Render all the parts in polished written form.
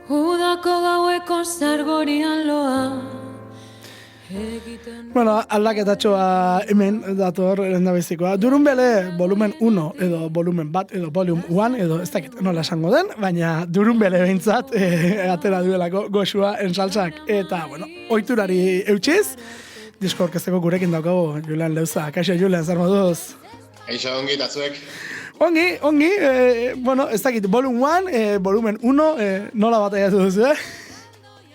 Udako gaueko zargorian loa. Bueno, aldaketatxoa hemen dator lehendabizikoa. Durunbele volumen 1 edo volumen bat edo volume 1 edo ez dakit nola esango den, baina Durunbele behintzat atera duelako goxua ensaltzak. Eta, bueno, ohiturari eutxiz, disko orkesteko gurekin daukagu Julen Leuza. Kaixo Julen, zer moduz? Eixo, ongi, eta zuek? Ongi, bueno, ez dakit, volume 1, volumen 1, nola bat aiatu duzu,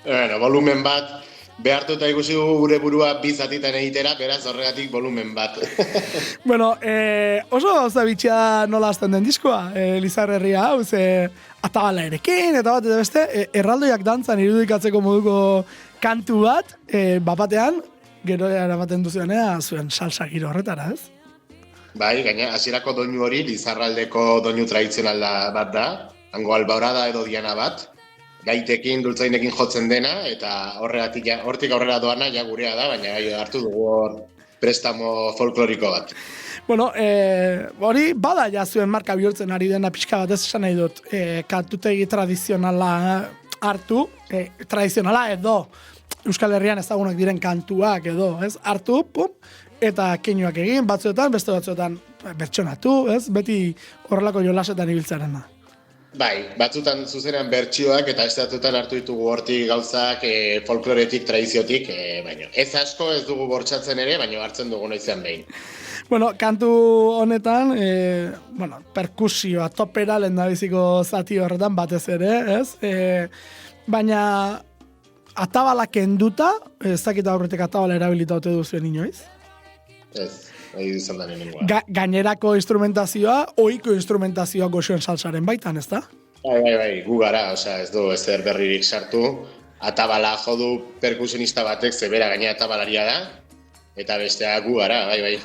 Bueno, volumen bat, behartuta ikusi gure burua bizatitan egitera, beraz horregatik volumen bat. Bueno, oso gauza bitxia nola azten den diskoa, Lizarrerria hau, ze atabala erekin, eta bat, eta beste, erraldoiak dantzan irudikatzeko moduko kantu bat, bapatean, gero eramaten duzuenea, zuen salsa giro horretara, ez? Bai, gaina, hasierako doinu hori, Lizarraldeko doinu tradizional bat da, hango albaorada edo diana bat, gaitekin, dultzainekin jotzen dena, eta hortik aurrera doana ja gurea da, baina hartu dugu hor prestamo folkloriko bat. Bueno, hori bada ja zuen marka bihurtzen ari dena pixka bat ez esan nahi dut, kantutegi tradizionala hartu, tradizionala edo Euskal Herrian ezagunak diren kantuak edo, ez, hartu, pum, eta keinuak egin, batzuetan, beste batzuetan bertsonatu, ez, beti horrelako jolasetan ibiltzarena. Bai, batzutan zuzenean bertsioak eta estatutan hartu ditugu hortik gauzak folkloretik, tradiziotik, baina ez asko ez dugu bortxatzen ere, baina hartzen dugu noizean behin. Bueno, kantu honetan, perkusioa, topera lehendabiziko zati horretan batez ere, ez? Baina atabala kenduta, ez dakit aurretik atabala erabilita ote duzuen inoiz? Ez, izan da nengoa. Gainerako instrumentazioa, ohiko instrumentazioa goxoen salsaren baitan, ez da? Bai, gu gara, osea, ez du ezer berririk sartu, atabala jodu perkusionista batek, zebera gaina atabalaria da, eta bestea gu gara, bai.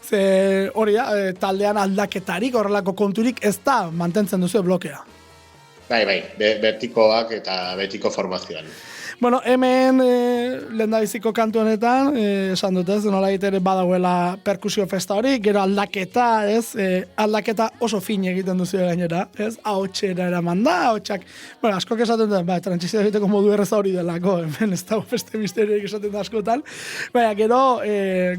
Ze hori da, taldean aldaketarik, horrelako konturik ez da mantentzen duzu blokea. Bai, betikoak eta betiko formazioan. Bueno, hemen lehendabiziko kantu honetan, esan dut ez, nola ere badagoela perkusio festa hori, gero aldaketa, ez, aldaketa oso fin egiten duzu gainera, ez, ahotxera eraman da, ahotxak, bueno, askok esaten dut, trantsizioa egiteko modu erreza hori delako, hemen ez dago beste misterioik esaten da askotan, baina gero,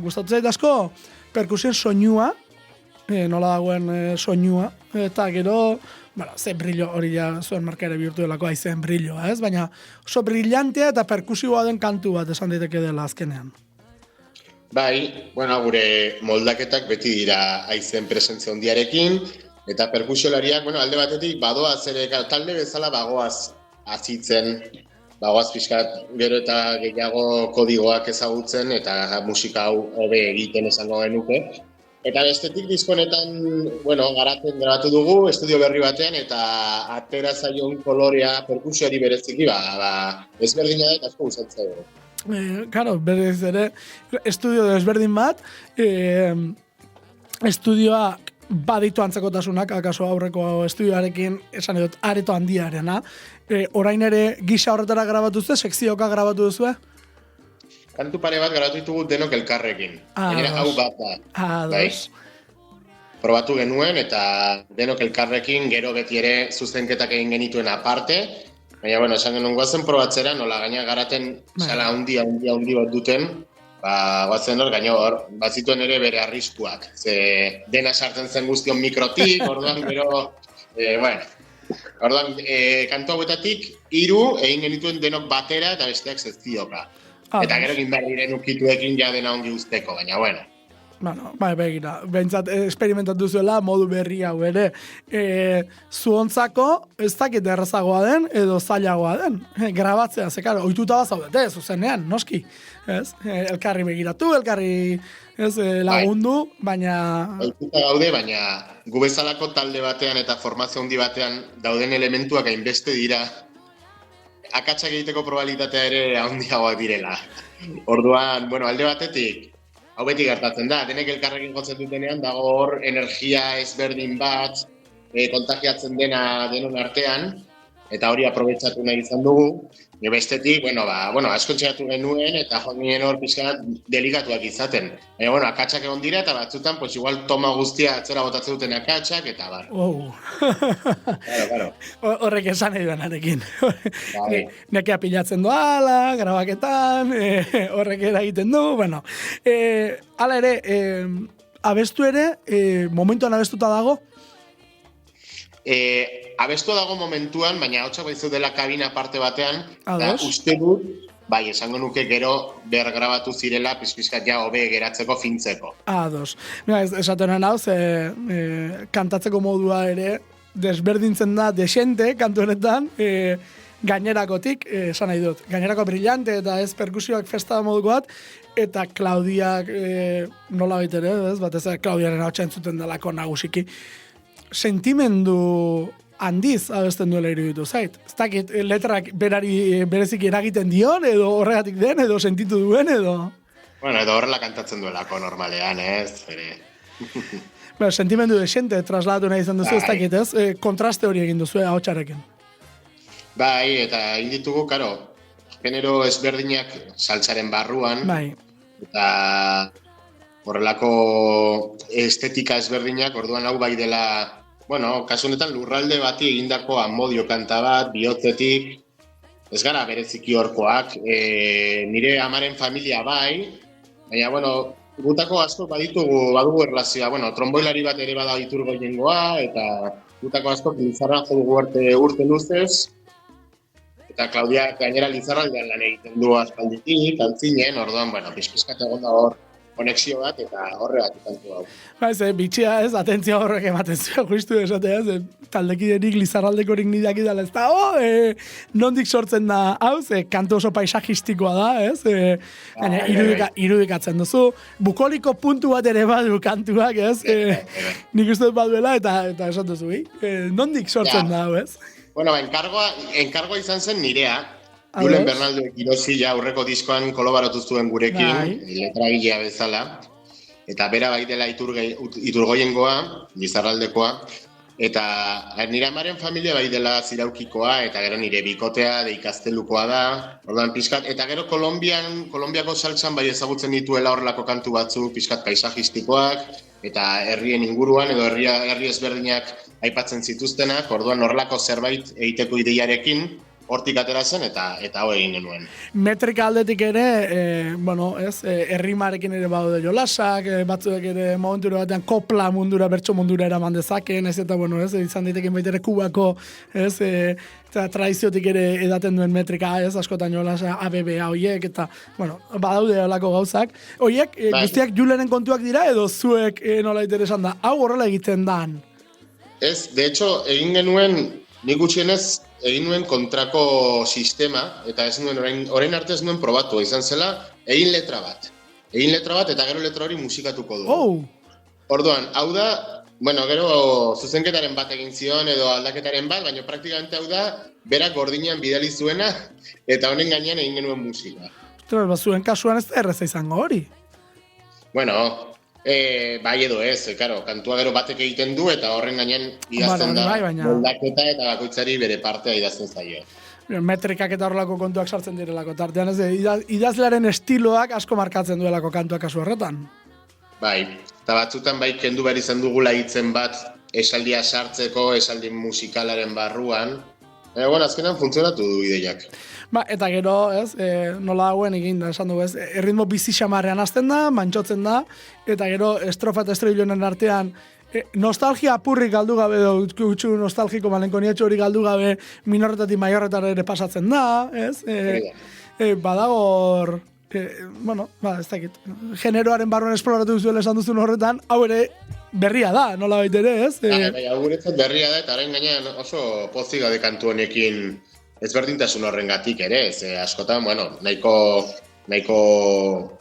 gustatu zait asko, perkusioen soinua, nola dagoen soinua, eta gero, ze brillo hori ja zuen marka ere bihurtu delako aizen brilloa, ez? Baina oso brillantea eta perkusioa den kantu bat esan daiteke dela azkenean. Bai, gure moldaketak beti dira aizen presentzia handiarekin, eta perkusiolariak, alde batetik badoaz ere, talde bezala bagoaz azitzen, bagoaz pixkat gero eta gehiago kodigoak ezagutzen, eta musika hau hobe egiten esango genuke. Eta bestetik diskonetan, garatzen grabatu dugu, estudio berri batean, eta atera zaion kolorea perkusioari bereziki, ezberdina da eta asko gustatzen dugu. Claro, berez ere, estudio desberdin bat, estudioa baditu antzekotasunak, akaso aurreko estudioarekin, esan edot, areto handiarena. Orain ere gisa horretara grabatu zuen, sekzioka grabatu duzue? Kantu pare bat grabatu ditugu denok elkarrekin. Hau bat da. Bai. Probatu genuen eta denok elkarrekin gero beti ere zuzenketak egin genituen aparte. Baina, esan genuen guazen probatzera, nola gaina garaten sala handi bat duten, guazen hor, gaina hor, bazituen ere bere arriskuak. Ze dena sartzen zen guztion mikrotik, orduan gero, orduan, kantu hauetatik 3 egin genituen denok batera eta besteak sekzioka. Eta gero egin behar diren ukituekin ja dena ongi usteko, baina, begira, behintzat esperimentatu zuela modu berri hau ere. Zuontzako ez dakit errazagoa den edo zailagoa den. Grabatzea, karo, ohituta bazaudete, zuzenean, noski. Elkarri begiratu, elkarri lagundu, baina... Ohituta gaude, baina gu bezalako talde batean eta formazio handi batean dauden elementuak hainbeste dira akatsak egiteko probabilitatea ere handiagoak direla. Orduan, alde batetik, hau beti gertatzen da, denek elkarrekin jotzen dutenean, dago hor energia ezberdin bat, kontagiatzen dena denon artean, eta hori aprobetxatu nahi izan dugu. Bestetik, asko txegatu genuen, eta joan ginen hor pixka delikatuak izaten. Akatsak egon dira, eta batzutan, pues igual toma guztia atzera botatzen duten akatsak, eta bar. Claro. Horrek esan nahi duenarekin. Nekea pilatzen doala, grabaketan, horrek eragiten du, hala ere, abestu ere, momentuan abestuta dago? Abestu dago momentuan, baina hotxak baizu dela kabina parte batean, eta uste dut, esango nuke gero bergrabatu zirela, pizkizkat ja hobe geratzeko fintzeko. Ados. Esaten hau, kantatzeko modua ere, desberdintzen da desente, kantu honetan, gainerakotik, esan nahi dut, gainerako brillante eta ez perkusioak festa moduko bat, eta Klaudiak nola baitere, batez Klaudiaren hau txentzuten delako nagusiki. Sentimendu handiz abesten duela iruditu zait. Ez dakit letrak berezik eragiten dion, edo horregatik den, edo sentitu duen, edo... Edo horrela kantatzen duelako normalean, ez? Sentimendu desente trasladatu nahi izan duzu, ez dakit, ez? Kontraste hori egin duzu, ahotsarekin. Bai, eta egin ditugu, genero ezberdinak saltsaren barruan, eta horrelako estetika ezberdinak, orduan hau bai dela, kasu honetan lurralde bati egindako amodio kanta bat, bihotzetik, ez gara bereziki horkoak, nire amaren familia bai, baina, gutako asko badugu erlazioa, tromboilari bat ere bada Iturgoiengoa, eta gutako asko Lizarra jo dugu urte luzez, eta Klaudia gainera Lizarraldean lan egiten du aspalditik, antzinen, orduan, pizkizkat egon da hor, konexio bat, eta horregatik kantu hau. Bitxia ez, atentzia horrek ematen zuen, justu esatea, taldekiderik Lizarraldekorik nideak idala ez da, nondik sortzen da, hau, kantu oso paisajistikoa da, ez, irudikatzen duzu, bukoliko puntu bat ere badu kantuak, ez, nik uste dut baduela, eta esan duzu, nondik sortzen da, hau, ez? Enkargoa izan zen nirea, Julen Bernaldo Ekirosi aurreko diskoan kolaboratu zuen gurekin, letragilea bezala, eta bera bai dela Iturgoiengoa, Lizarraldekoa, eta nire amaren familia bai dela Ziraukikoa, eta gero nire bikotea Deikaztelukoa da, orduan pixkat, eta gero Kolombiako saltsan bai ezagutzen dituela horrelako kantu batzu, pixkat paisajistikoak, eta herrien inguruan, edo herri ezberdinak aipatzen zituztenak, orduan horrelako zerbait egiteko ideiarekin, hortik atera zen eta hau egin genuen. Metrika aldetik ere, errimarekin ere baude jolasak, batzuek ere momentura batean kopla mundura, bertso mundura eraman dezaken, ez eta, izan diteken baitere kubako, eta tradiziotik ere edaten duen metrika, askotan jolasa, ABBA horiek, eta, badaude olako gauzak. Horiek, guztiak Julenen kontuak dira, edo zuek nola interesan da, hau horrela egiten dan? Ez, de hecho, egin genuen, nik gutxienez, egin nuen kontrako sistema, eta ez nuen, orain arte ez nuen probatu, izan zela, egin letra bat, eta gero letra hori musikatuko du. Orduan, hau da, gero zuzenketaren bat egin zion, edo aldaketaren bat, baina praktikamente hau da, berak gordinean bidali zuena, eta honen gainean egin genuen musika. Zuen kasuan ez erreza izango hori? Bai edo ez, kantua gero batek egiten du eta horren gainean idazten da moldaketa eta bakoitzari bere partea idazten zaio. Metrikak eta horrelako kontuak sartzen direlako tartean, idazlearen estiloak asko markatzen duelako kantuak kasu horretan. Bai, eta batzutan bai kendu behar izan dugula hitzen bat esaldia sartzeko, esaldi musikalaren barruan. Azkenan funtzionatu du ideiak. Eta gero, nola hauen egin, esan dugu, erritmo bizi xamarrean hasten da, mantxotzen da, eta gero estrofa eta estribilonen artean nostalgia apurrik galdu gabe, utxu nostalgiko malenkonietxo hori galdu gabe, minorretatik maiorretara ere pasatzen da, badagor, ez dakit, generoaren barruan esploratu duzuela esan duzun horretan, hau ere berria da, nola baitere, ez? Hau guretzat berria da, eta orain gainean oso pozik gaude kantu honekin ezberdintasun horrengatik ere, askotan, nahiko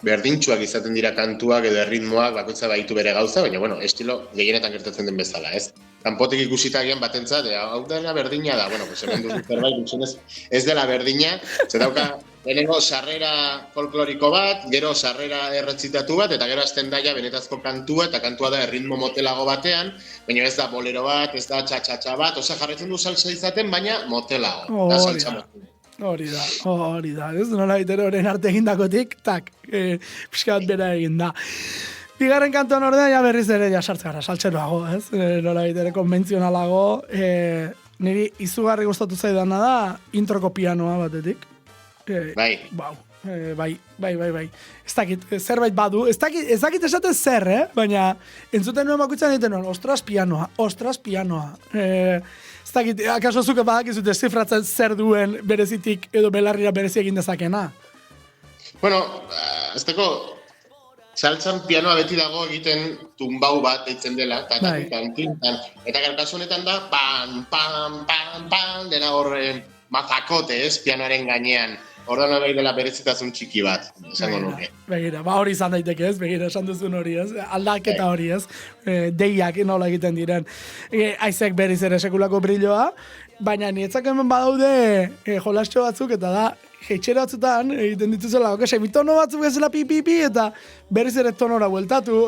berdintsuak izaten dira kantuak edo erritmoak bakoitza baitu bere gauza, baina, estilo gehienetan gertatzen den bezala, ez? Kanpotik ikusita agian batentzat, hau dela berdina da, hemen duzu zerbait, ez dela berdina, ze dauka lehenengo sarrera folkloriko bat, gero sarrera erretzitatu bat, eta gero azten daia benetazko kantua, eta kantua da erritmo motelago batean, baina ez da bolero bat, ez da txatxatxa bat, osea jarretzen du salsa izaten, baina motelago. Hori da, ez? Nola bitero horren arte egindakotik, tak, pixka bat bera egin da. Bigarren kantuan ordea, ja berriz ere sartz gara, saltxeroago, ez? Nola bitere konbentzionalago, niri izugarri gustatu zaidana da introko pianoa batetik. Bai. Bai. Ez dakit, zerbait badu, ez dakit esaten zer, baina entzuten nuen bakuitzan egiten nuen, ostras pianoa. Ez dakit, akaso zuke badakizut deszifratzen zer duen berezitik edo belarrira berezi egin dezakena? Bueno, ez deko, saltzan pianoa beti dago egiten tumbau bat deitzen dela, tintan. Eta kasu honetan da, pan, dena horren mazakote, ez, pianoaren gainean. Ordan bai dela berezitasun txiki bat, esango nuke. Begira, hori izan daiteke ez, begira, esan duzun hori ez, aldaketa hori ez, deiak nola egiten diren. Aizek berriz ere sekulako brilloa, baina nietzak hemen badaude jolastxo batzuk, eta da, jeitxera batzutan egiten dituzela, semitono batzuk ezela pipipi, eta berriz ere tonora bueltatu.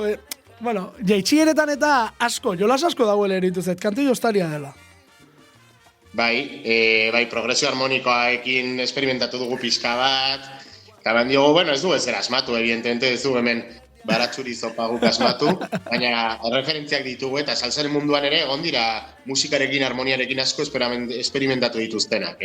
Jeitxieretan eta asko, jolas asko dagoela erituzet, kantu joztaria dela. Bai, progresio harmonikoaekin esperimentatu dugu pixka bat, eta ben diogu, ez du ezer asmatu, evidentemente ez du hemen baratxuri zopa guk asmatu, baina referentziak ditugu eta salsaren munduan ere egon dira musikarekin, harmoniarekin asko esperimentatu dituztenak,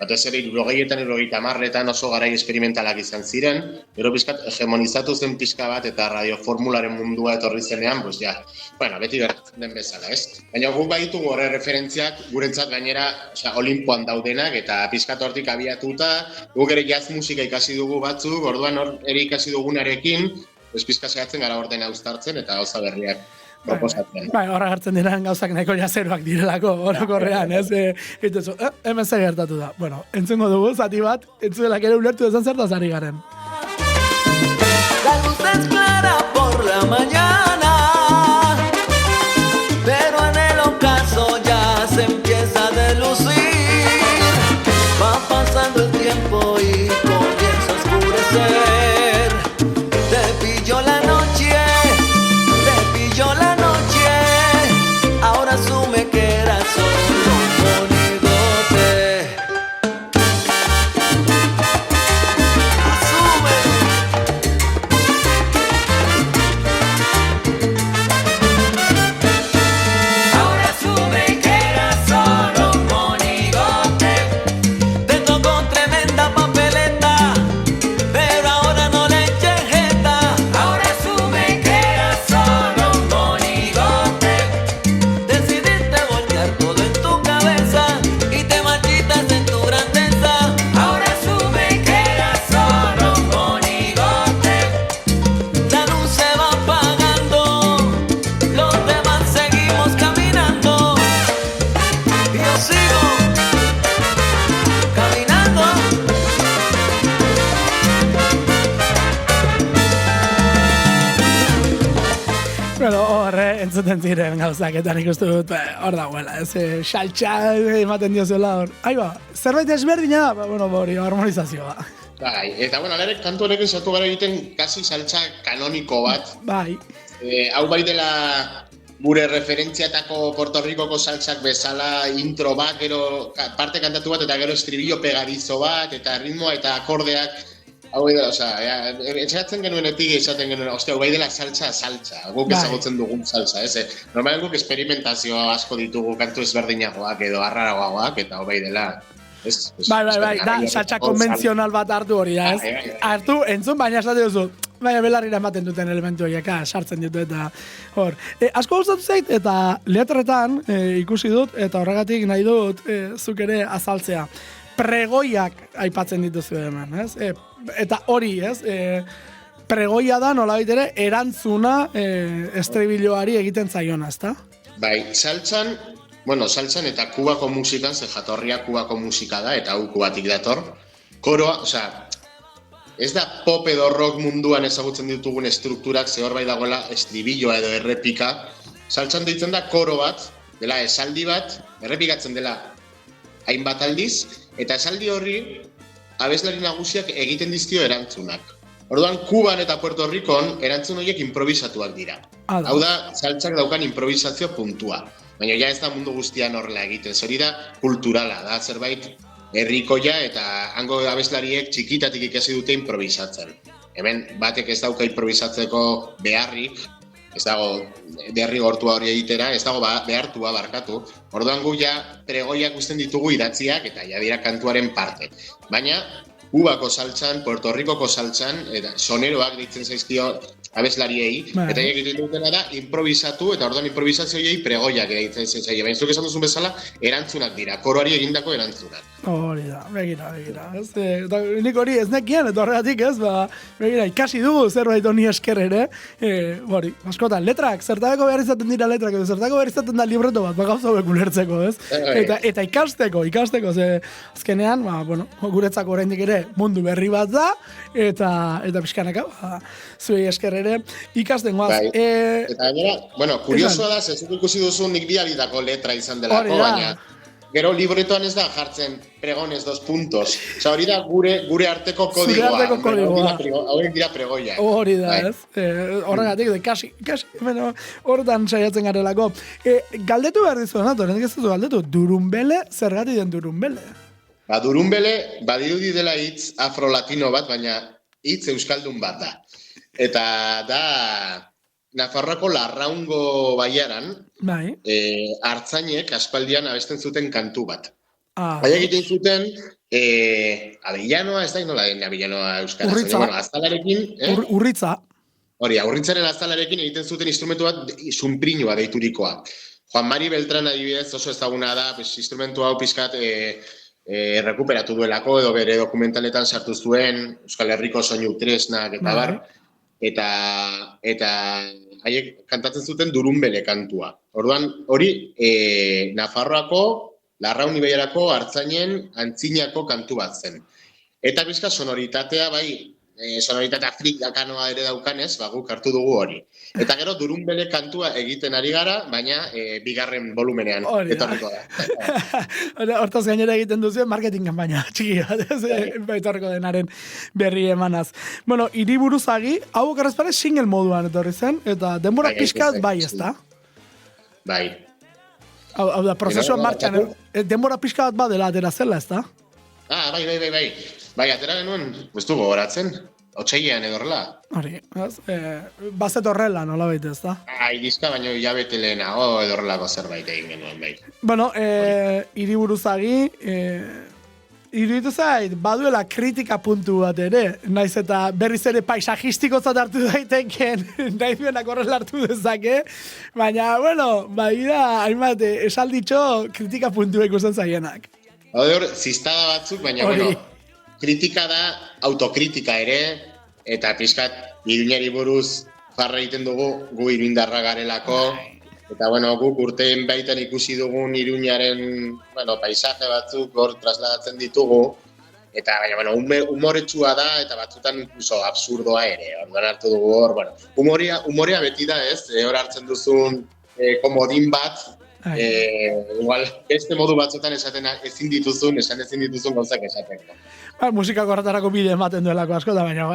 Batez ere, 60etan, 70etan oso garai esperimentalak izan ziren, gero pixkat hegemonizatu zen pixka bat eta radioformularen mundua etorri zenean, beti gertatzen den bezala, ez? Baina guk baditugu horre referentziak gurentzat gainera Olimpoan daudenak eta pixkat hortik abiatuta, guk ere jazz musika ikasi dugu batzuk, orduan ere ikasi dugunarekin, pixka segatzen gara ordena uztartzen eta gauza berriak proposatzen. Horra gartzen diren gauzak nahiko jazeroak direlako, orokorrean, ez? Hemen zer gertatu da. Entzungo dugu, zati bat, entzuelak ere ulertu dezan zertaz ari garen. La luz es clara por la mañana, pero en el ocaso ya se empieza a delucir. Va pasando el tiempo y comienza a oscurecer. Te pilló la noche, ahora asume que era solo un monigote. Asume. Ahora asume que era solo un monigote. Te tocó tremenda papeleta, pero ahora no le eches jeta. Ahora asume que era solo un monigote. Decidiste voltear todo en tu cabeza y te marchitas en tu grandeza. Ahora asume que era solo un monigote. La luz se va apagando, los demás seguimos caminando. Y yo sigo caminando. Horre, entzuten ziren gauzak, eta nik uste dut, hor dagoela, ez, saltxa ematen diozuela hor. Zerbait ezberdina da, hori, harmonizazioa. Eta alerek kantu honekin zatu gara egiten kasi saltxa kanoniko bat. Bai. Hau bai dela gure referentziatako Puerto Ricoko saltsak bezala intro bat, gero parte kantatu bat, eta gero estribillo pegadizo bat, eta ritmoa eta akordeak. Hau bai dela, etxeratzen genuenetik esaten genuen, hau bai dela saltsa, guk ezagutzen dugun saltsa, ez? Normalen guk esperimentazioa asko ditugu kantu ezberdinagoak edo arraragoak, eta hau bai dela, ez? Bai, da saltsa konbentzional bat hartu hori da, ez? Hartu, entzun, baina esate duzu, baina belarrira ematen duten elementu horiek, sartzen ditu eta hor. Asko gustatu zait, eta letretan ikusi dut, eta horregatik nahi dut zuk ere azaltzea. Pregoiak aipatzen dituzu hemen, ez? Eta hori, ez? Pregoia da, nolabait ere, erantzuna estribilloari egiten zaiona, ezta? Bai, saltsan eta Kubako musikan, ze jatorria Kubako musika da, eta hau Kubatik dator, koroa, ez da pop edo rock munduan ezagutzen ditugun estrukturak, ze hor bai dagoela estribilloa edo errepika, saltsan deitzen da koro bat, dela esaldi bat, errepikatzen dela hainbat aldiz, eta esaldi horri abeslari nagusiak egiten dizkio erantzunak. Orduan, Kuban eta Puerto Ricon erantzun horiek improvisatuak dira. Hau da, saltsak daukan improvisazio puntua. Baina ja ez da mundu guztian horrela egiten. Hori da, kulturala, da zerbait herrikoia eta hango abeslariek txikitatik ikasi dute improvisatzen. Hemen batek ez dauka improvisatzeko beharrik, ez dago derrigortua hori egitera, ez dago behartua barkatu. Orduan gu ja pregoiak usten ditugu idatziak eta ja dira kantuaren parte. Baina, Kubako saltsan, Puerto Ricoko saltsan, eta soneroak deitzen zaizkio abeslariei, eta egiten dutena da improvisatu, eta orduan improvisazioei pregoiak deitzen zaizkio. Baina zuk esan duzun bezala, erantzunak dira, koroari egindako erantzunak. Hori da, begira. Nik hori ez nekien, eta horregatik ez, begira, ikasi dugu zerbait honi esker ere. Hori, askotan, letrak, zertako behar izaten dira letrak, edo zertako behar izaten da libreto bat, gauza hauek ulertzeko, ez? Eta ikasteko, ze azkenean, guretzako oraindik ere mundu berri bat da, eta pixkanaka, zuei esker ere, ikasten guaz. Eta gainera, kuriosoa da, zezuk ikusi duzu nik bialitako letra izan delako, baina gero libretoan ez da jartzen pregones 2 puntos. Osa, hori da gure arteko kodigoa. Zure arteko kodigoa. Hauek dira pregoiak. Hori da, ez? Horregatik, kasi, horretan saiatzen garelako. Galdetu behar dizu, horretik ez dut galdetu, Durunbele, zergatik den Durunbele? Durunbele, badirudi dela hitz afro-latino bat, baina hitz euskaldun bat da. Eta da Nafarroako Larraungo baiaran, artzainek aspaldian abesten zuten kantu bat. Baina egiten zuten, abellanoa, ez da nola den abellanoa euskaraz. Urritza. Aztalarekin, Urritza. Hori, urritzaren aztalarekin egiten zuten instrumentu bat, sunprinua deiturikoa. Juan Mari Beltran adibidez oso ezaguna da, instrumentu hau pizkat rekuperatu duelako, edo bere dokumentaletan sartu zuen, Euskal Herriko soinu tresnak eta bar, eta haiek kantatzen zuten Durunbele kantua. Orduan, hori Nafarroako, Larraun ibaiarako artzainen antzinako kantu bat zen. Eta bizka sonoritatea, sonoritate afrikanoa ere daukanez, guk hartu dugu hori. Eta gero Durunbele kantua egiten ari gara, baina bigarren volumenean etorriko da. Hortaz gainera egiten duzu marketing kanpaina txiki bat, etorriko denaren berri emanaz. Bueno, Hiriburuzagi, hau okerrezpare single moduan etorri zen, eta denbora pixkat bai, ez da? Bai. Hau da, prozesuan martxan, denbora pixkat bat dela atera zela, ez da? Bai. Bai, atera genuen, ez dugu horatzen, otsailean edorrela. Hori, bazet horrela, nola baita, ez da? Dizka, baina hilabete lehenago edorrelako zerbait egin genuen, bai. Bueno, Hiriburuzagi, iruditu zait, baduela kritika puntu bat ere, naiz eta berriz ere paisajistikotzat hartu daiteken, nahi duenak horrela hartu dezake, baina, bai da, hainbat, esalditxo kritika puntu ikusten zaienak. Hor, ziztada batzuk, baina, kritika da, autokritika ere, eta pixkat, Iruñari buruz jarra egiten dugu, gu iruindarra garelako, eta, guk urteen baitan ikusi dugun Iruñaren, paisaje batzuk hor trasladatzen ditugu, eta, humoretsua da, eta batzutan incluso absurdoa ere, orduan hartu dugu hor, humorea beti da ez, hor hartzen duzun komodin bat, igual, beste modu batzutan esan ezin dituzun gauzak esateko. Musikako horretarako bide ematen duelako asko, da baina,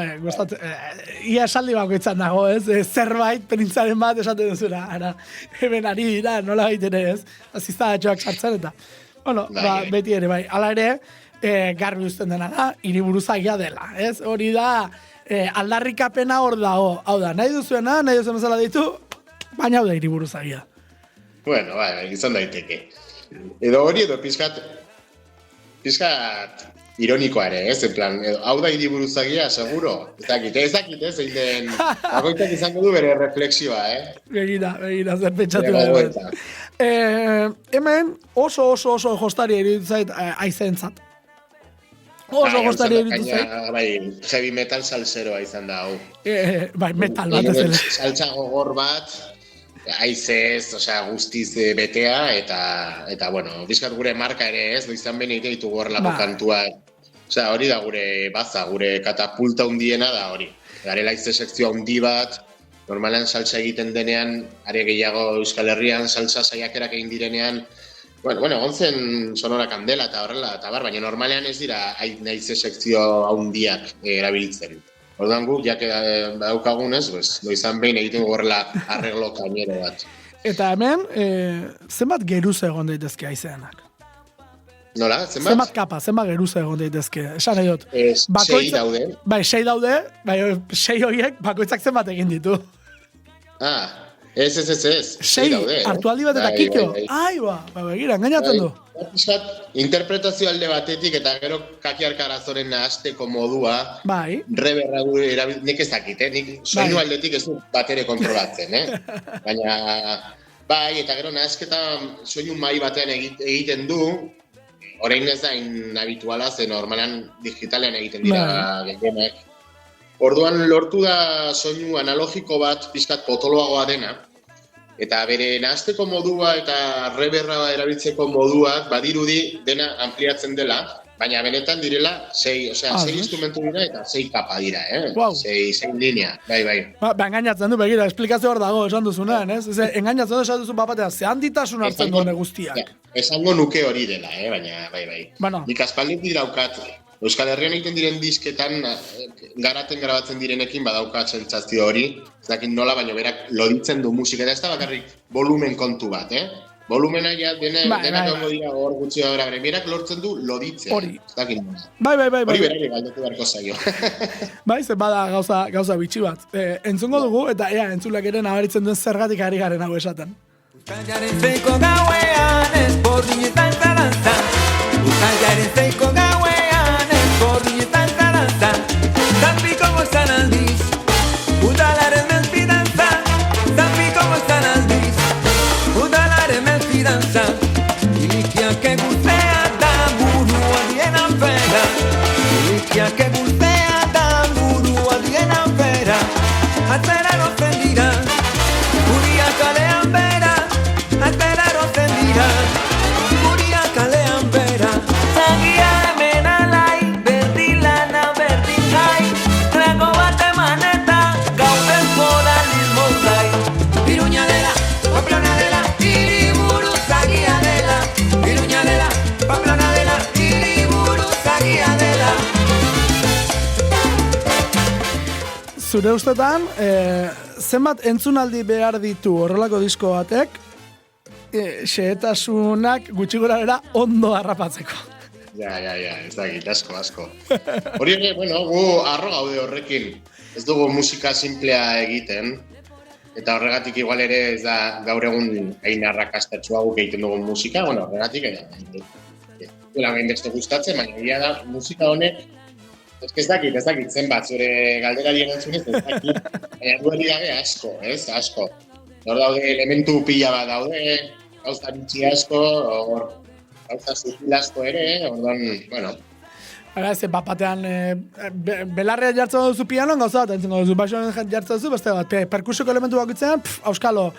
ia esaldi bakoitzan dago, ez? Zerbait, penintzaren bat esaten duzuna, hemen ari dira, nola baiten ez? Aziztadatxoak sartzen eta, beti ere, bai. Hala ere, garbi uzten dena da, Hiriburuzagia dela, ez? Hori da, aldarrikapena hor dago. Hau da, nahi duzuena, nahi duzuen bezala ditu, baina hau da Hiriburuzagia. Izan daiteke. Edo hori, edo pizkat ironikoa ere, ez? En plan, hau da Hiriburuzagia, seguro? Ez dakit, zein den, bakoitzak izango du bere refleksioa, Begira, zer pentsatu da. Hemen oso jostari iruditu zait aizentzat. Oso jostari iruditu zait. Bai, heavy metal salseroa izan da, hau. Bai, metal bat ez dela. Saltza gogor bat, aizez, guztiz betea, eta bizkat gure marka ere ez, izan bene ditugu horrelako kantuak. Hori da gure baza, gure katapulta hundiena da hori. Garela aize sekzioa hundi bat, normalan salsa egiten denean, are gehiago Euskal Herrian salsa saiakerak egin direnean, Bueno, egon zen Sonora Kandela eta horrela, eta baina normalean ez dira nahize sekzio handiak erabiltzen. Orduan guk, jak daukagunez, izan behin egiten horrela arreglo kainero bat. Eta hemen, zenbat geruza egon daitezke aizeanak? Nola, zenbat? Zenbat kapa, zenbat geruza egon daitezke? Esan nahi dut. 6 daude. Bai, 6 daude, bai, 6 horiek bakoitzak zenbat egin ditu. Ez. 6 daude. Hartu aldi bat eta kikio. Ai, begira, engainatzen du. Interpretazio alde batetik eta gero kakiarka arazoren nahasteko modua. Bai. Reberra nik ez dakit, nik soinu aldetik ez du batere kontrolatzen, Baina, bai, eta gero nahasketa soinu mai batean egiten du, orain ez da inhabituala, ze normalan digitalean egiten dira gehienak. Orduan lortu da soinu analogiko bat pixkat potoloagoa dena, eta bere nahasteko modua eta reberra erabiltzeko moduak badirudi dena ampliatzen dela, baina benetan direla 6 instrumentu dira eta 6 kapa dira, 6 linea, bai. Engainatzen du, begira, esplikazio hor dago, esan duzunean, ez? Engainatzen du, esan duzu bapatea, ze handitasun hartzen duen guztiak. Esango nuke hori dela, baina, bai. Bueno. Nik aspaldik daukat, Euskal Herrian egiten diren disketan grabatzen direnekin badaukat sentsazio hori, ez dakit nola, baina berak loditzen du musika, eta ez da bakarrik volumen kontu bat, Volumena ja denak ongo dira hor gutxi da berak lortzen du loditzen. Hori. Ez dakit nola. Bai. Hori berari galdetu beharko zaio. Bai, zen bada gauza bitxi bat. Entzungo dugu, eta entzulak ere nabaritzen duen zergatik ari garen hau esaten. Uztailaren zeiko gauean esporrinetan zalantzan, Uztailaren zeiko gauean esporrinetan zalantzan, Zampiko gozan aldiz, udalaren melfidantzan, Zampiko gozan aldiz, udalaren melfidantzan, Ilikiak eguzea da burua dienan fera, Ilikiak eguzea da burua dienan fera, Atzera rozen dira, Uria kalean bera, Atzera rozen dira, Uria kalean bera, Zagia hemen alai, berdi lana berdi jai, Trago bat emaneta, gauden moralismo zai. Iruña dela, Pamplona dela, hiriburu zagia dela, Iruña dela, Pamplona dela, hiriburu zagia dela. Zure ustetan, zenbat entzunaldi behar ditu horrelako disko batek, xehetasunak gutxi gora bera ondo harrapatzeko. Ja, ez dakit, asko. Hori ere, gu arro gaude horrekin. Ez dugu musika simplea egiten, eta horregatik igual ere ez da gaur egun hain arrakastatsua guk egiten dugun musika, horregatik duela gainbeste gustatzen, baina egia da musika honek ez dakit zenbat zure galderari erantzunez, ez dakit, baina duari gabe asko. Hor daude elementu pila bat daude, gauza bitxi asko, gauza sutil asko ere, orduan, Hala, ez batean belarrea jartzen duzu pianoan gauza bat, entzungo duzu, baixoan jartzen duzu, beste bat, perkusioko elementu bakitzean, auskalo,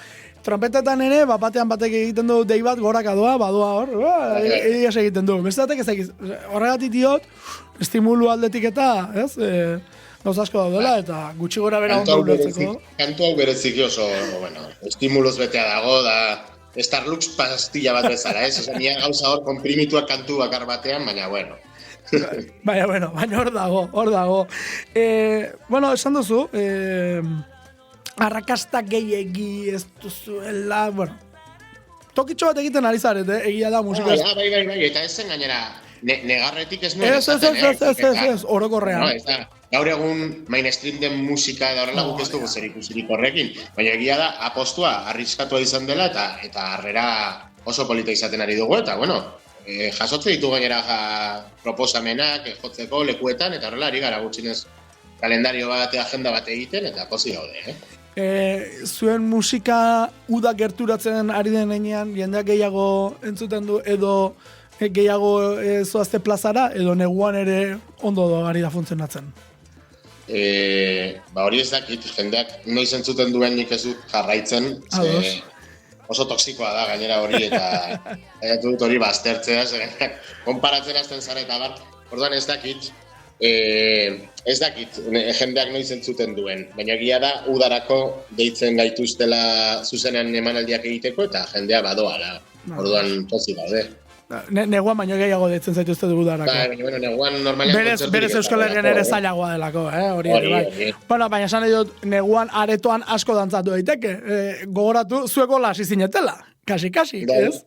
trompetetan ere, batean batek egiten du dei bat goraka badoa hor, egiaz egiten du. Beste batek ez egiz, horregatik diot, estimulu aldetik eta, ez, gauza asko daudela, eta gutxi gora bera ondo ulertzeko. Kantu hau berezik oso, estimuloz betea dago, da Starlux pastilla bat bezala, ez? Osa, nia gauza hor komprimituak kantu bakar batean, baina, baina hor dago. Esan duzu, arrakasta gehiegi ez duzuela, tokitxo bat egiten ari zarete, egia da musika. Bai, eta ez zen gainera, negarretik ez nuen Ez, orokorrean. Gaur egun mainstream den musika da horrela guk ez dugu zer ikusirik horrekin, baina egia da apostua arriskatua izan dela eta harrera oso polita izaten ari dugu, eta jasotze ditu gainera proposamenak jotzeko lekuetan, eta horrela ari gara gutxinez kalendario bat, agenda bat egiten, eta pozik gaude, Zuen musika uda gerturatzen ari den heinean, jendeak gehiago entzuten du, edo gehiago zoazte plazara, edo neguan ere ondo ari da funtzionatzen? Hori ez dakit, jendeak noiz entzuten duen nik ez dut jarraitzen, oso toksikoa da gainera hori, eta dut hori baztertzea, konparatzen azten zara eta bar, orduan ez dakit, jendeak noiz entzuten duen, baina egia da udarako deitzen gaituztela zuzenean emanaldiak egiteko eta jendea badoala Orduan pozik daude. Neguan baino gehiago deitzen zaituzte dudarako. Bai, bueno, neguan normalean Berez Euskal Herrian ere zailagoa delako, hori ere bai. Bueno, baina esan nahi dut, neguan aretoan asko dantzatu daiteke. Gogoratu, zueko lasi zinetela. Kasi, ez?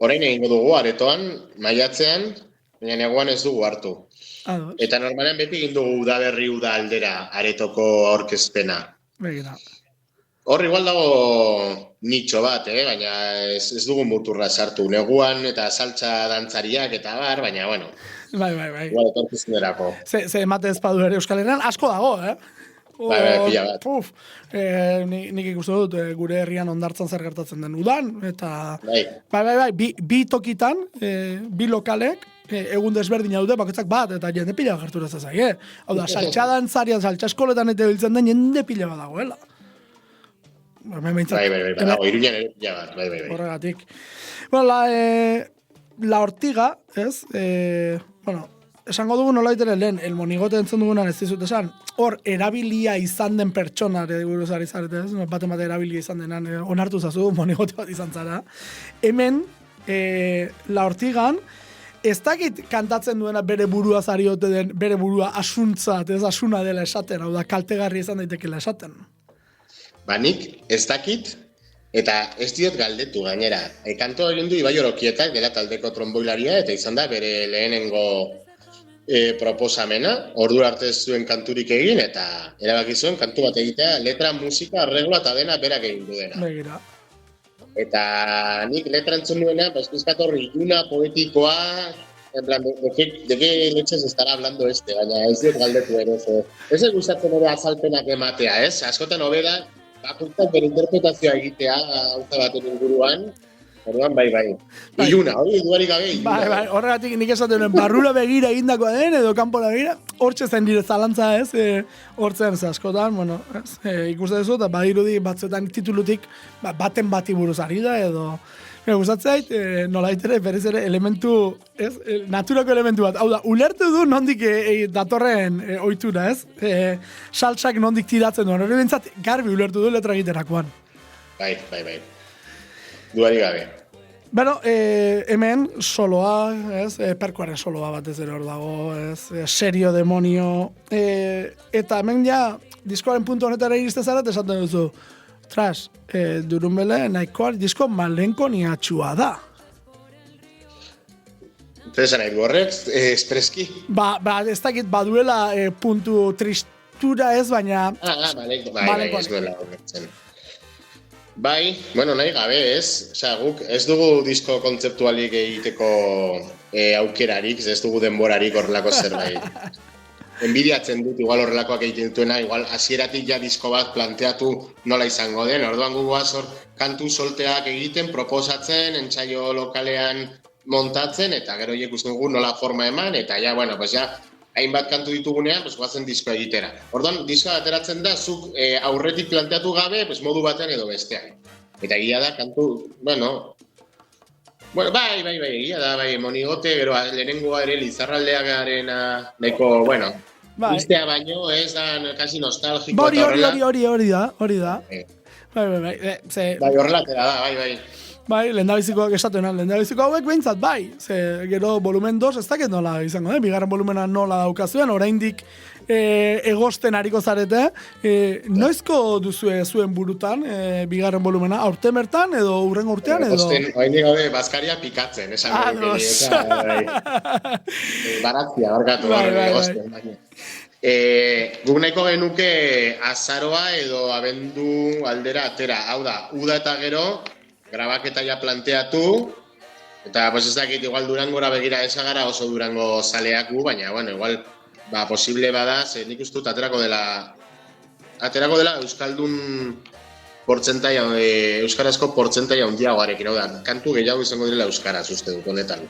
Orain egingo dugu aretoan, maiatzean, baina neguan ez dugu hartu. Eta normalean beti egin dugu udaberri uda aldera aretoko aurkezpena. Begira. Hor igual dago nitxo bat, baina ez dugu muturra sartu. Neguan eta saltza dantzariak eta bar, baina, bueno. Bai. Igual etorkizunerako. Ze emate ezpadu ere Euskal Herrian, asko dago, Bai, pila bat. Nik ikusten dut, gure herrian ondartzan zer gertatzen den udan, eta... Bai, bi tokitan, bi lokalek, egun desberdin daude, bakoitzak bat, eta jende pila gertura zezai, Hau da, saltza dantzarian, saltza eskoletan eta biltzen den jende pila bat dagoela. Bai, dago, Iruñan ere pila bat, bai. Horregatik. Bueno, la Ortiga, ez? Esango dugu nolait ere lehen, el monigote entzun dugunan ez dizut esan, hor, erabilia izan den pertsonare buruz ari zarete, ez? Bate erabilia izan denan, onartu zazu, monigote bat izan zara. Hemen, la Ortigan, ez dakit kantatzen duena bere burua zariote den, bere burua asuntzat, ez asuna dela esaten, hau da, kaltegarri izan daitekela esaten. Nik ez dakit, eta ez diot galdetu gainera. Kantoa egin du Ibai Orokietak, dela taldeko tromboilaria, eta izan da bere lehenengo proposamena, ordu arte ez zuen kanturik egin, eta erabaki zuen kantu bat egitea, letra, musika, arregloa eta dena berak egin du dena. Begira. Eta nik letra entzun duena, pizkat horri iluna, poetikoa, en plan, de qué leches estará hablando baina ez diot galdetu ere. Ez gustatzen ere azalpenak ematea, ez? Askotan hobeda, bakoitzak bere interpretazioa egitea gauza baten inguruan, orduan bai. Iluna, hori dudarik gabe iluna. Bai, horregatik nik esaten barrura begira egindakoa den, edo kanpora begira, hortxe zen nire zalantza, ez? Hortzen askotan, bueno, ikusten duzu, eta badirudi batzuetan titulutik baten bati buruz ari da, edo... Gustatzait, nolait ere, berez ere, elementu, ez? Naturako elementu bat. Hau da, ulertu du nondik datorren ohitura, ez? Saltsak nondik tiratzen duen. Hori bintzat, garbi ulertu du letra egiterakoan. Bai. Duari gabe. Bueno, hemen soloa, ez? Perkoaren soloa batez ere hor dago, ez? Serio demonio. Eta hemen ja, diskoaren puntu honetara iriste zara, esaten duzu. Tras, Durunbele nahikoa disko malenko niatxua da. Zesan nahi du horrek, espreski? Ez dakit baduela puntu tristura ez, baina... Bai, ez duela horretzen. Bai, bueno, nahi gabe ez. Osea, guk ez dugu disko kontzeptualik egiteko aukerarik, ez dugu denborarik horrelako zerbait. Enbidiatzen dut, igual horrelakoak egiten dutuena, igual hasieratik ja disko bat planteatu nola izango den. Orduan gugoaz hor kantu solteak egiten, proposatzen, entsaio lokalean montatzen, eta gero ikusten dugu nola forma eman, eta ja, bueno, pues ja, hainbat kantu ditugunean, pues guazen diskoa egitera. Orduan, diskoa ateratzen da, zuk aurretik planteatu gabe, pues modu batean edo bestean. Eta egia da, kantu, bueno, bai, egia da, bai, monigote, gero lehenengoa ere Lizarraldeagaren nahiko, bueno, iztea baino, ez da, kasi nostalgiko eta horrela. Hori da. Bai. Bai, horrelatera da, bai. Bai, lehendabizikoak esatuen, lehendabiziko hauek behintzat, bai. Gero volumen 2, ez dakit nola izango, bigarren volumena nola daukazuen, oraindik egosten hariko zarete. Noizko duzue zuen burutan, bigarren volumena, aurten bertan, edo hurrengo urtean, edo? Egosten, oraindik gaude bazkaria pikatzen, esango dukeri. Baratzia, barkatu, egosten, baina. Guk nahiko genuke azaroa edo abendu aldera atera. Hau da, uda eta gero, grabaketa ja planteatu, eta pues ez dakit, igual Durangora begira ezagara oso Durango zaleak gu, baina, bueno, igual, posible bada, nik uste dut aterako dela Euskaldun portzentaia, euskarazko portzentaia handiagoarekin, hau da, kantu gehiago izango direla euskaraz uste dut honetan.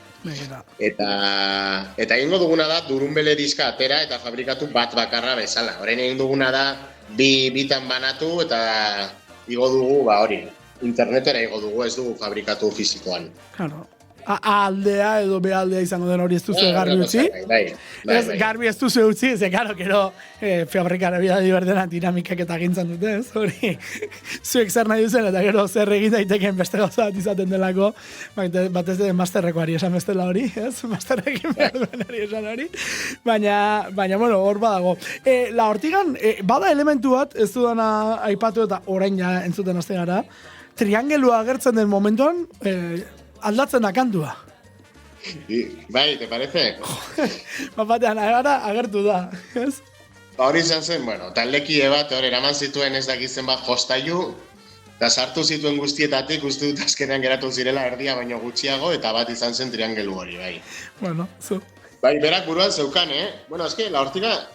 Eta egingo duguna da, Durunbele diska atera eta fabrikatu bat bakarra bezala. Orain egin duguna da, bitan banatu eta igo dugu, hori, internetera igo dugu, ez dugu fabrikatu fizikoan. Claro. aldea edo B aldea izango den hori ez duzu garbi utzi. Ez, garbi ez duzu utzi, ze karo, kero fabrikara bida divertena dinamikak eta gintzen dute, ez? Hori, zuek zer nahi duzen eta gero zer egin daiteken beste gauza bat izaten delako, batez masterrekoari esan bestela hori, ez? Masterrekin behar duenari esan hori. Baina, bueno, hor badago. La hortigan, bada elementu bat, ez dudana aipatu eta orain ja entzuten haste gara, triangelua agertzen den momentuan, aldatzen da kantua. Bai, te parece? Batean, agertu da, ez? Hori izan zen, bueno, taldekide bat, hor eraman zituen ez dakizen bat jostailu, eta sartu zituen guztietatik, uste dut azkenean geratu zirela erdia baino gutxiago, eta bat izan zen triangelu hori, bai. Bueno, zu. Bai, berak buruan zeukan, Bueno, eske, la hortika,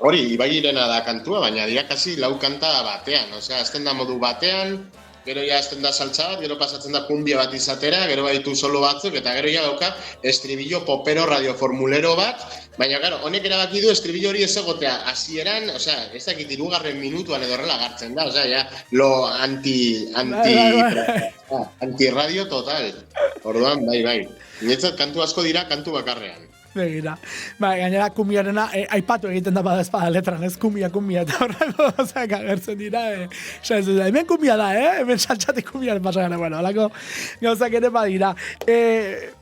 hori, Ibairena da kantua, baina dira kasi lau kanta batean, osea, azten da modu batean, gero ja azten da saltza bat, gero pasatzen da kumbia bat izatera, gero baditu solo batzuk, eta gero ja dauka estribillo popero radioformulero bat, baina, claro, honek erabaki du estribillo hori ez egotea hasieran, osea, ez dakit 3. minutuan edo horrela gartzen da, osea, ja, lo anti-radio total. Orduan, bai. Niretzat kantu asko dira kantu bakarrean. Begira. Gainera kumbiarena aipatu egiten da bada espada letran, ez kumbia eta horrako gozak agertzen dira. Hemen kumbia da, hemen saltxatik kumbiaren pasagana, bueno, alako gauzak ere badira.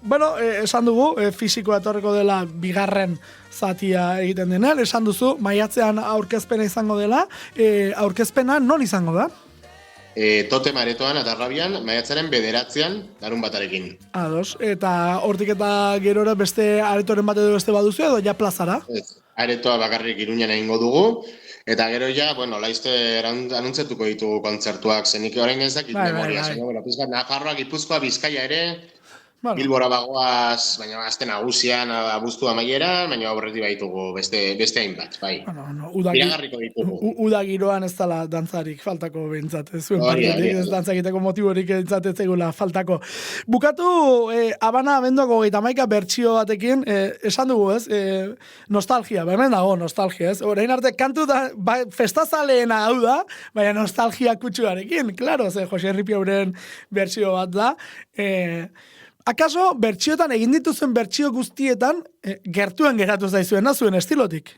Bueno, esan dugu, fisikoa etorreko dela bigarren zatia egiten denean, esan duzu, maiatzean aurkezpena izango dela, aurkezpena non izango da? Tote Maretoan eta Rabian, maiatzaren 9 larun batarekin. Ados, eta hortik eta gerora beste aretoren bat edo beste baduzu edo ja plazara? Aretoa bakarrik Iruñan egingo dugu, eta gero ja, bueno, laizte anuntzetuko ditugu kontzertuak, zenik orain ez dakit memoria. Bueno, pizkat, Nafarroa, Gipuzkoa, Bizkaia ere, Bilbora bagoaz, baina azte nagusian, abuztu amaiera, baina aurretik baitugu beste hainbat, bai. Iragarriko ditugu. Uda giroan ez dala dantzarik faltako behintzat, ez zuen partetik, ez dantza egiteko motiborik entzat ez zegula faltako. Bukatu, Habana abenduako 31 bertsio batekin, esan dugu ez, nostalgia, hemen dago nostalgia ez, orain arte kantu da, festazaleena hau da, baina nostalgia kutsuarekin, klaro, ze Jose Ripiauren bertsio bat da, akaso, bertsiotan egin dituzen bertsio guztietan, gertuen geratu zaizuena zuen estilotik?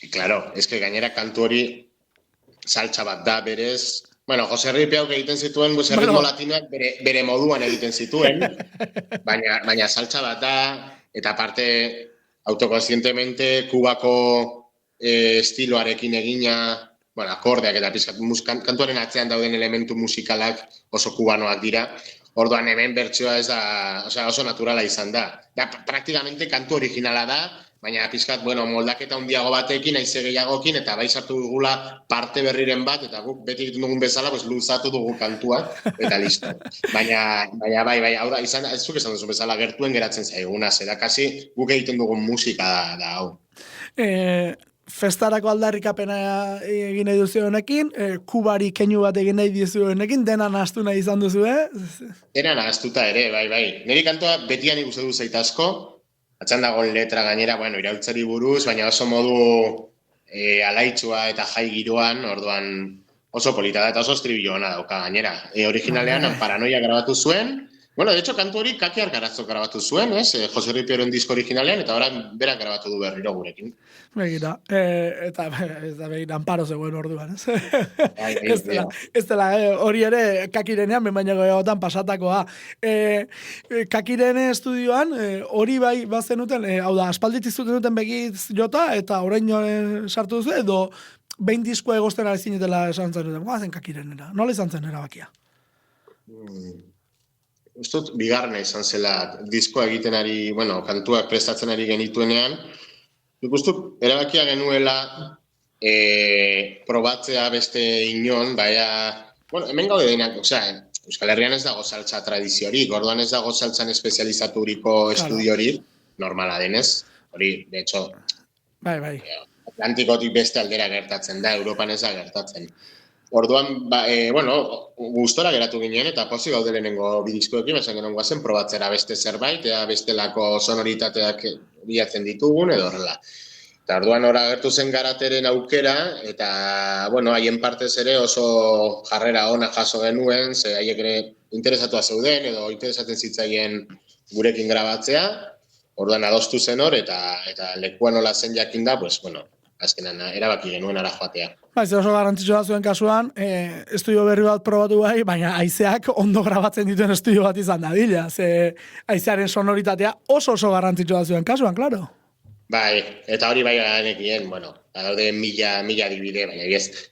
Claro, eske gainera kantu hori saltza bat da, berez. Bueno, Jose Ripiauk egiten zituen, ritmo latinoak bere moduan egiten zituen, baina saltza bat da, eta aparte, autokonsientemente, Kubako estiloarekin egina, bueno, akordeak eta pizkat, kantuaren atzean dauden elementu musikalak oso kubanoak dira. Orduan hemen bertsioa ez da, oso naturala izan da. Da, praktikamente kantu originala da, baina pizkat, bueno, moldaketa handiago batekin, haize gehiagokin, eta bai sartu dugula parte berriren bat, eta guk beti egiten dugun bezala, pues, luzatu dugu kantuak, eta listo. Baina bai, hau da, ez zuk esan duzu bezala, gertuen geratzen zaiguna, zera kasi guk egiten dugun musika da hau. Festarako aldarrikapena egin nahi duzu honekin, Kubari keinu bat egin nahi duzu honekin, dena nahaztu nahi izan duzu, Dena nahaztuta ere, bai. Niri kantua betian ikusten du zait asko, atxan dagoen letra gainera, bueno, iraultzari buruz, baina oso modu alaitsua eta jai giroan, orduan oso polita da eta oso estribillo ona dauka gainera. Originalean Paranoia grabatu zuen, bueno, de hecho, kantu hori Kaki Argarazok grabatu zuen, Jose Ripioren disko originalean, eta orain berak grabatu du berriro gurekin. Begira, eta begira, Amparo zegoen orduan, ez? Ez dela, hori ere Kakirenean, benbainago egotan pasatakoa. Kakirene estudioan, hori bai bazenuten, hau da, aspalditik zuten duten begiz jota, eta orain sartu duzu, edo behin diskoa egozten zinetela esan zen duten, guazen Kakirenera, nola izan zen erabakia? Uztot, bigarna izan zela diskoa egiten ari, bueno, kantuak prestatzen ari genituenean, ikustu, erabakia genuela probatzea beste inon, baina, bueno, hemen gaude denak, osea, Euskal Herrian ez dago saltza tradiziorik, orduan ez dago saltzan espezializaturiko estudiorik, normala denez, hori, de hecho, bai. Atlantikotik beste aldera gertatzen da, Europan ez da gertatzen. Orduan, bueno, gustora geratu ginen, eta pozik gaude lehenengo bidiskoekin, esan genuen guazen probatzera beste zerbait, eta bestelako sonoritateak bilatzen ditugun, edo horrela. Eta orduan hor agertu zen Garateren aukera, eta, bueno, haien partez ere oso jarrera ona jaso genuen, ze haiek ere interesatua zeuden edo interesatzen zitzaien gurekin grabatzea, orduan adostu zen hor, eta lekuan nola zen jakinda, pues, bueno, azkenan erabaki genuen ara joatea. Ze oso garrantzitsua zuen kasuan, estudio berri bat probatu bai, baina haizeak ondo grabatzen dituen estudio bat izan dadila, ze haizearen sonoritatea oso garrantzitsua zuen kasuan, klaro. Bai, eta hori bai ganekien, bueno, daude mila adibide, baina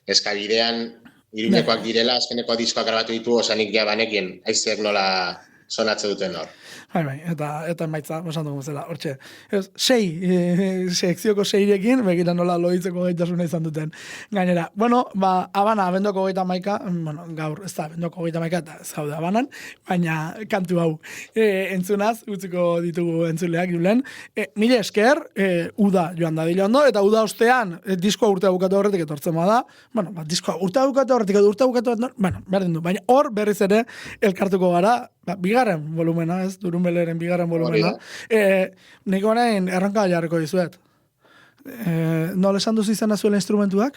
eskabidean Iruñekoak direla, azkeneko diskoak grabatu ditu, osanik ja banekien haizeak nola sonatze duten hor. Bai, eta emaitza, esan dugu zela, hortxe. Sekzioko 6rekin, begira nola loitzeko gaitasuna izan duten gainera. Bueno, Habana, abendoko 31, bueno, gaur, ez da, abendoko 31, eta ez gaude Habanan, baina kantu hau entzunaz, utziko ditugu entzuleak, Julen. Mila esker, uda joan dadila ondo, eta uda ostean, diskoa urtea bukatu horretik etortzen bada, bueno, diskoa urtea bukatu horretik, bueno, berdin du, baina hor berriz ere elkartuko gara, bigarren volumena, ez? Durunbeleren bigarren volumena. Nik orain erranka jarriko dizuet. Nola esan duzu izan zuela instrumentuak?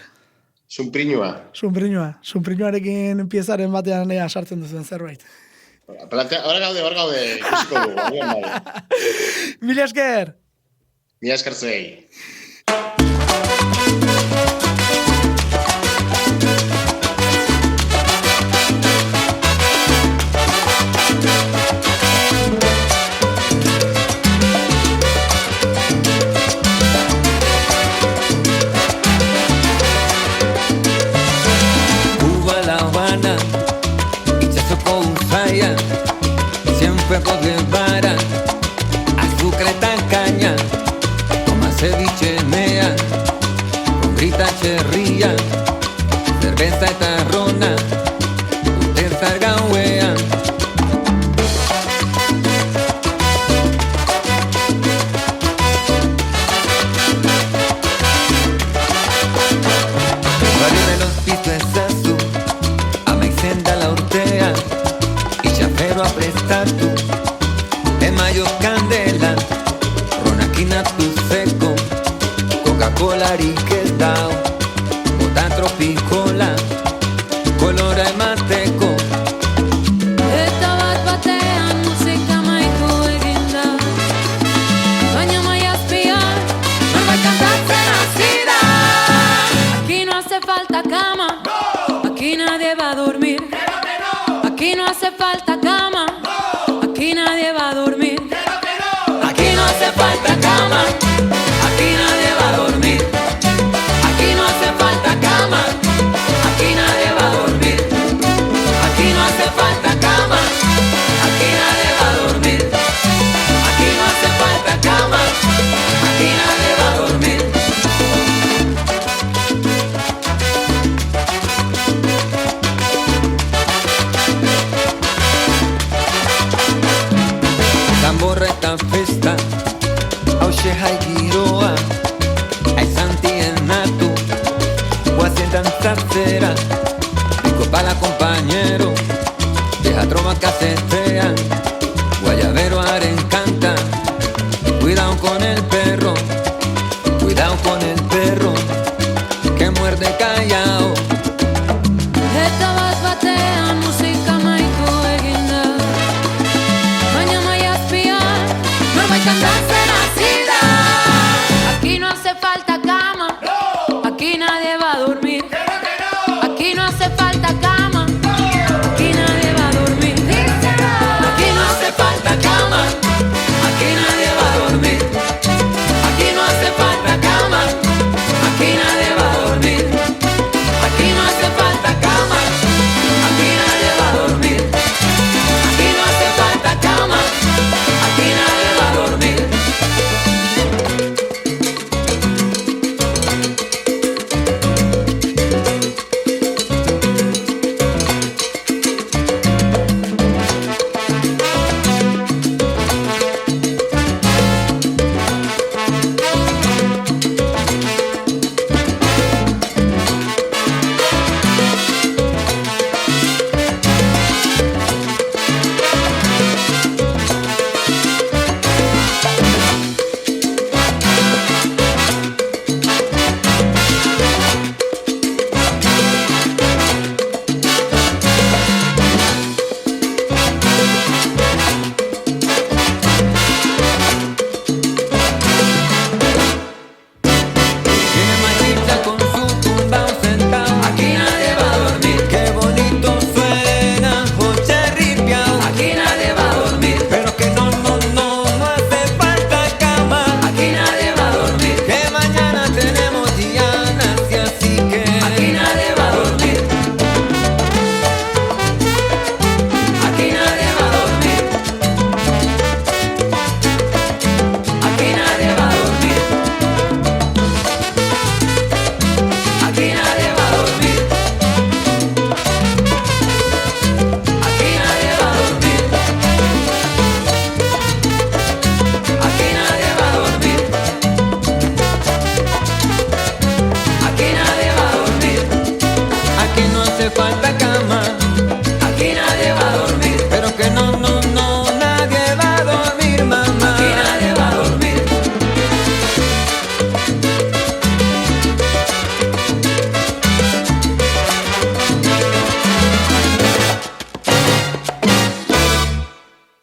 Sunprinua. Sunprinuarekin piezaren batean sartzen duzuen zerbait. Hora gaude, ikusiko dugu. Mila esker! Mila esker zuei. Fuego de vara, azúcar y caña, toma ceviche mea, con grita cherría, cerveza y tarrona, usted salga wea. Barrio de los pisos es azul, Amaicenda la ortea, y chafero a prestar tu. De mayo candela, ronaquina tu seco, Coca-Cola riquetao, bota tropicola, colora y mateco. Eta bat batean musika maitu eginda, baina maiazpian norbait kantatzen hasi da. Aquí no hace falta cama, aquí nadie va a dormir. Aquí no hace falta cama, aquí nadie va a dormir. Aquí no hace falta cama, aquí nadie va a dormir. Aquí no hace falta cama, aquí nadie va a dormir. Aquí no hace falta cama, aquí nadie va a dormir. Aquí no hace falta cama, aquí nadie va a dormir. Borra esta festa, auxe hai giroa, ai santi enatu, guazen dantzartzera, pico pala compañero, vieja trova casetea, guayaberoaren canta, cuidado con el pelo.